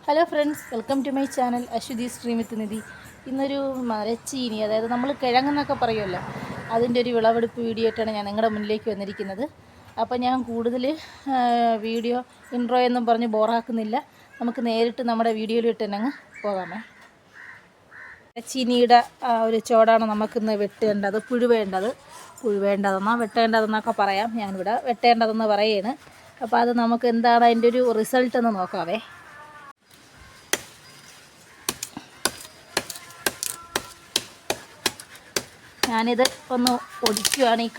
Hello friends, welcome to my channel Aswathy Sreemith Nidhi. ഇന്നൊരു മരച്ചീനി, അതായത് നമ്മൾ കിഴങ്ങെന്നൊക്കെ പറയുമല്ലോ, അതിൻ്റെ ഒരു വിളവെടുപ്പ് വീഡിയോ ആയിട്ടാണ് ഞാൻ നിങ്ങളുടെ മുന്നിലേക്ക് വന്നിരിക്കുന്നത്. അപ്പോൾ ഞാൻ കൂടുതൽ വീഡിയോ ഇൻട്രോ എന്നും പറഞ്ഞ് ബോറാക്കുന്നില്ല. നമുക്ക് നേരിട്ട് നമ്മുടെ വീഡിയോയിലിട്ട് തന്നെ അങ്ങ് പോകാമേ. മരച്ചീനിയുടെ ഒരു ചോടാണ് നമുക്കിന്ന് വെട്ടേണ്ടത്. പുഴുവേണ്ടതെന്നോ വെട്ടേണ്ടതെന്നൊക്കെ പറയാം. ഞാനിവിടെ വെട്ടേണ്ടതെന്ന് പറയുകയാണ്. അപ്പോൾ അത് നമുക്ക് എന്താണ് അതിൻ്റെ ഒരു റിസൾട്ട് എന്ന് നോക്കാവേ. ഞാനിത് ഒന്ന് ഒടിക്കുകയാണ്. ഈ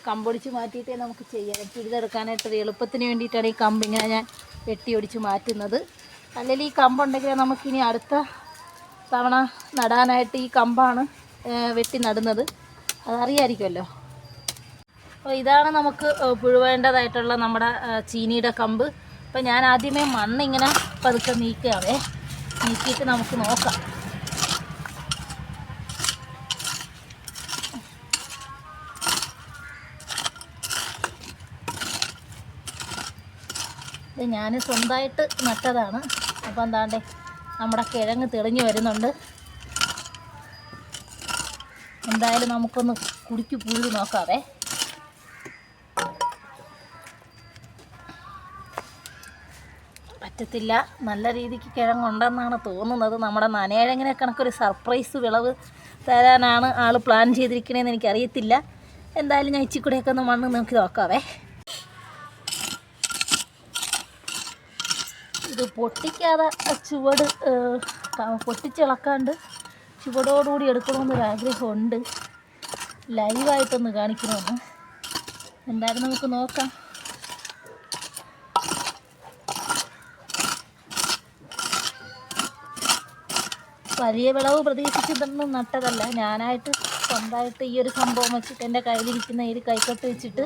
കമ്പൊടിച്ച് മാറ്റിയിട്ടേ നമുക്ക് ചെയ്യാം. പിഴുതെടുക്കാനായിട്ട് എളുപ്പത്തിന് വേണ്ടിയിട്ടാണ് ഈ കമ്പ് ഇങ്ങനെ ഞാൻ വെട്ടി ഒടിച്ച് മാറ്റുന്നത്. അല്ലെങ്കിൽ ഈ കമ്പുണ്ടെങ്കിൽ നമുക്കിനി അടുത്ത തവണ നടാനായിട്ട് ഈ കമ്പാണ് വെട്ടി നടുന്നത്. അതറിയാമായിരിക്കുമല്ലോ. അപ്പോൾ ഇതാണ് നമുക്ക് പുഴുവേണ്ടതായിട്ടുള്ള നമ്മുടെ ചീനിയുടെ കമ്പ്. അപ്പോൾ ഞാൻ ആദ്യമേ മണ്ണിങ്ങനെ പതുക്കെ നീക്കിയിട്ട് നമുക്ക് നോക്കാം. ഇത് ഞാൻ സ്വന്തമായിട്ട് നട്ടതാണ്. അപ്പോൾ എന്താണ്ടേ നമ്മുടെ കിഴങ്ങ് തെളിഞ്ഞ് വരുന്നുണ്ട്. എന്തായാലും നമുക്കൊന്ന് കുടിക്ക് പുഴുതി നോക്കാവേ. പറ്റത്തില്ല, നല്ല രീതിക്ക് കിഴങ്ങുണ്ടെന്നാണ് തോന്നുന്നത്. നമ്മുടെ നനയഴങ്ങിനെ കണക്കൊരു സർപ്രൈസ് വിളവ് തരാനാണ് ആൾ പ്ലാൻ ചെയ്തിരിക്കണേന്ന് എനിക്കറിയത്തില്ല. എന്തായാലും ഞാൻ ഇച്ചിക്കൂടെയൊക്കെ ഒന്ന് മണ്ണ് നോക്കി നോക്കാവേ. ഇത് പൊട്ടിക്കാതെ ചുവട് പൊട്ടിച്ചിളക്കാണ്ട് ചുവടോടുകൂടി എടുക്കണമെന്നൊരാഗ്രഹമുണ്ട്. ലൈവായിട്ടൊന്ന് കാണിക്കണമെന്ന്. എന്തായാലും നമുക്ക് നോക്കാം. വലിയ വിളവ് പ്രതീക്ഷിച്ചിട്ടൊന്നും നട്ടതല്ല. ഞാനായിട്ട് സ്വന്തമായിട്ട് ഈ ഒരു സംഭവം വെച്ചിട്ട് എൻ്റെ കയ്യിലിരിക്കുന്ന ഈ കൈക്കോട്ട് വെച്ചിട്ട്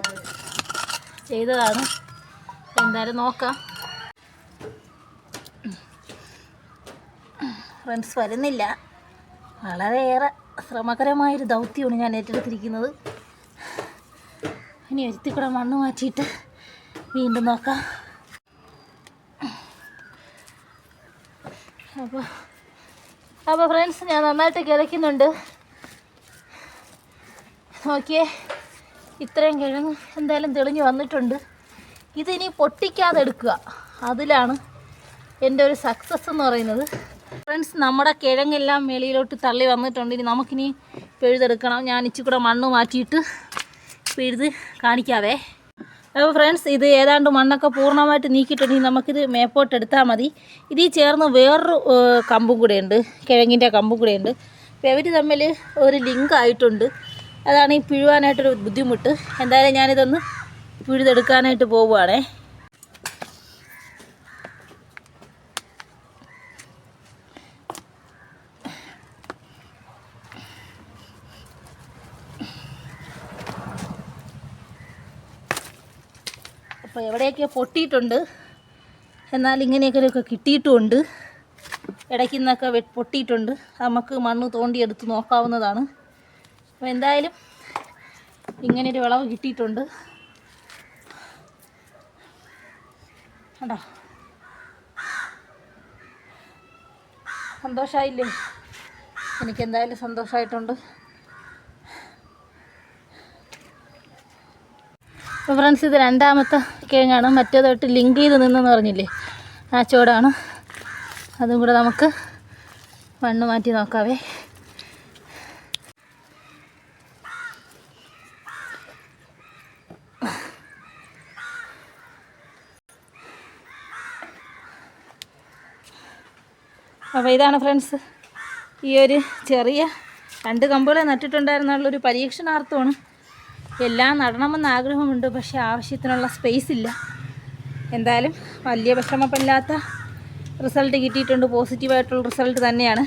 ചെയ്തതാണ്. എന്തായാലും നോക്കാം. ഫ്രണ്ട്സ് വരുന്നില്ല. വളരെയേറെ ശ്രമകരമായൊരു ദൗത്യമാണ് ഞാൻ ഏറ്റെടുത്തിരിക്കുന്നത്. ഇനി ഒരുത്തിക്കൂടെ മണ്ണ് മാറ്റിയിട്ട് വീണ്ടും നോക്കാം. അപ്പോൾ ഫ്രണ്ട്സ്, ഞാൻ നന്നായിട്ട് കിതയ്ക്കുന്നുണ്ട്. നോക്കിയേ, ഇത്രയും കിഴങ്ങ് എന്തായാലും തെളിഞ്ഞ് വന്നിട്ടുണ്ട്. ഇതിനി പൊട്ടിക്കാതെ എടുക്കുക, അതിലാണ് എൻ്റെ ഒരു സക്സസ് എന്ന് പറയുന്നത്. ഫ്രണ്ട്സ്, നമ്മുടെ കിഴങ്ങെല്ലാം മേളിയിലോട്ട് തള്ളി വന്നിട്ടുണ്ട്. ഇനി നമുക്കിനി പിഴുതെടുക്കണം. ഞാൻ ഇച്ചിരി മണ്ണ് മാറ്റിയിട്ട് പിഴുത് കാണിക്കാവേ. അപ്പോൾ ഫ്രണ്ട്സ്, ഇത് ഏതാണ്ട് മണ്ണൊക്കെ പൂർണ്ണമായിട്ട് നീക്കിയിട്ടുണ്ടെങ്കിൽ നമുക്കിത് മേപ്പോട്ട് എടുത്താൽ മതി. ഇതിൽ ചേർന്ന് വേറൊരു കമ്പും കൂടെയുണ്ട്, കിഴങ്ങിൻ്റെ കമ്പും കൂടെയുണ്ട്. അപ്പോൾ അവർ തമ്മിൽ ഒരു ലിങ്ക് ആയിട്ടുണ്ട്. അതാണ് ഈ പിഴുവാനായിട്ടൊരു ബുദ്ധിമുട്ട്. എന്തായാലും ഞാനിതൊന്ന് പിഴുതെടുക്കാനായിട്ട് പോവുകയാണേ. അപ്പോൾ എവിടെയൊക്കെ പൊട്ടിയിട്ടുണ്ട്, എന്നാൽ ഇങ്ങനെയൊക്കെ കിട്ടിയിട്ടുമുണ്ട്. ഇടയ്ക്ക് നിന്നൊക്കെ പൊട്ടിയിട്ടുണ്ട്. നമുക്ക് മണ്ണ് തോണ്ടിയെടുത്ത് നോക്കാവുന്നതാണ്. അപ്പോൾ എന്തായാലും ഇങ്ങനെയൊരു വിളവ് കിട്ടിയിട്ടുണ്ട്. കണ്ടോ, സന്തോഷമായില്ലേ? എനിക്കെന്തായാലും സന്തോഷമായിട്ടുണ്ട്. അപ്പോൾ ഫ്രണ്ട്സ്, ഇത് രണ്ടാമത്തെ കിഴങ്ങാണ്. മറ്റേതായിട്ട് ലിങ്ക് ചെയ്ത് നിന്നെന്ന് പറഞ്ഞില്ലേ, ആ ചോടാണ്. അതും കൂടെ നമുക്ക് മണ്ണ് മാറ്റി നോക്കാവേ. അപ്പോൾ ഇതാണ് ഫ്രണ്ട്സ്, ഈ ഒരു ചെറിയ 2 കമ്പുകളെ നട്ടിട്ടുണ്ടായിരുന്നുള്ളൊരു പരീക്ഷണാർത്ഥമാണ്. എല്ലാം നടണമെന്ന് ആഗ്രഹമുണ്ട്, പക്ഷേ ആവശ്യത്തിനുള്ള സ്പേസ് ഇല്ല. എന്തായാലും വലിയ വിഷമമില്ലാത്ത റിസൾട്ട് കിട്ടിയിട്ടുണ്ട്. പോസിറ്റീവായിട്ടുള്ള റിസൾട്ട് തന്നെയാണ്.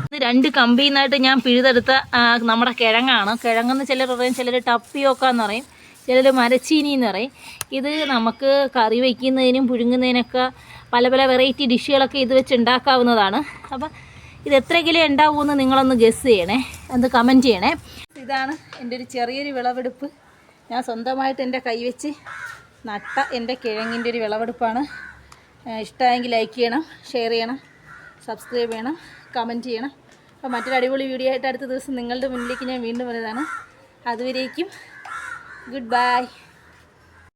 ഇത് 2 കമ്പിൽ നിന്നായിട്ട് ഞാൻ പിഴുതെടുത്ത നമ്മുടെ കിഴങ്ങാണ്. കിഴങ്ങെന്ന് ചിലർ പറയും, ചിലർ ടപ്പിയൊക്കെയെന്ന് പറയും, ചിലർ മരച്ചീനി എന്ന് പറയും. ഇത് നമുക്ക് കറി വയ്ക്കുന്നതിനും പുഴുങ്ങുന്നതിനൊക്കെ പല പല വെറൈറ്റി ഡിഷുകളൊക്കെ ഇത് വെച്ച് ഉണ്ടാക്കാവുന്നതാണ്. അപ്പം ഇത് എത്ര കിലോ ഉണ്ടാവുമെന്ന് നിങ്ങളൊന്ന് ഗസ് ചെയ്യണേ, അത് കമൻറ്റ് ചെയ്യണേ. ഇതാണ് എൻ്റെ ഒരു ചെറിയൊരു വിളവെടുപ്പ്. ഞാൻ സ്വന്തമായിട്ട് എൻ്റെ കൈവച്ച് നട്ട എൻ്റെ കിഴങ്ങിൻ്റെ ഒരു വിളവെടുപ്പാണ്. ഇഷ്ടമായെങ്കിൽ ലൈക്ക് ചെയ്യണം, ഷെയർ ചെയ്യണം, സബ്സ്ക്രൈബ് ചെയ്യണം, കമൻറ്റ് ചെയ്യണം. അപ്പോൾ മറ്റൊരു അടിപൊളി വീഡിയോ ആയിട്ട് അടുത്ത ദിവസം നിങ്ങളുടെ മുന്നിലേക്ക് ഞാൻ വീണ്ടും വരുന്നതാണ്. അതുവരേക്കും ഗുഡ് ബൈ.